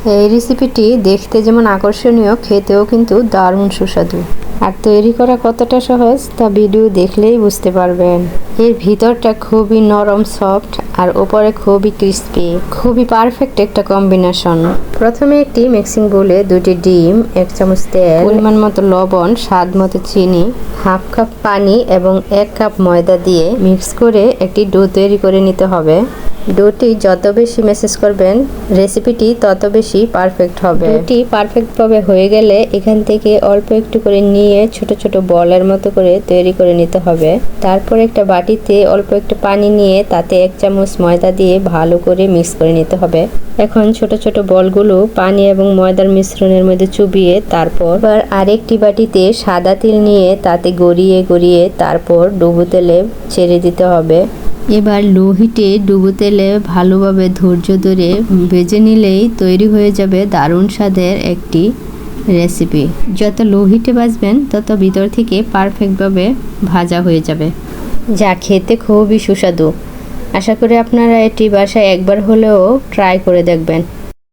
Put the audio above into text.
এই রেসিপিটি দেখতে যেমন আকর্ষণীয়, খেতেও কিন্তু দারুণ সুস্বাদু। আর তৈরি করা কতটা সহজ তা ভিডিও দেখলেই বুঝতে পারবেন। এর ভিতরটা খুবই নরম সফট আর উপরে খুবই ক্রিস্পি, খুবই পারফেক্ট একটা কম্বিনেশন। প্রথমে একটি মিক্সিং বোলে 2টি ডিম, 1 চামচ তেল, পরিমাণ মতো লবণ, স্বাদ মতো চিনি, হাফ কাপ পানি এবং 1 কাপ ময়দা দিয়ে মিক্স করে একটি ডো তৈরি করে নিতে হবে। ডোটি যত বেশি ম্যাসেজ করবেন রেসিপিটি তত বেশি পারফেক্ট হবে। ডোটি পারফেক্টভাবে হয়ে গেলে এখান থেকে অল্প একটু করে নিয়ে ছোট ছোট বলের মতো করে তৈরি করে নিতে হবে। তারপর একটা বাটিতে অল্প একটু পানি নিয়ে তাতে 1 চামচ ময়দা দিয়ে ভালো করে মিক্স করে নিতে হবে। এখন ছোট ছোট বলগুলো পানি এবং ময়দার মিশ্রণের মধ্যে চুবিয়ে তারপর আরেকটি বাটিতে সাদা তিল নিয়ে তাতে গড়িয়ে গড়িয়ে তারপর ডুবো তেলে ছেড়ে দিতে হবে। এবার লো হিটে ডুবো তেলে ভালোভাবে ধৈর্য ধরে ভেজে নিলেই তৈরি হয়ে যাবে দারুণ স্বাদের একটি রেসিপি। যত লো হিটে ভাজবেন তত ভিতর থেকে পারফেক্টভাবে ভাজা হয়ে যাবে, যা খেতে খুবই সুস্বাদু। আশা করি আপনারা এটি বাসায় একবার হলেও ট্রাই করে দেখবেন।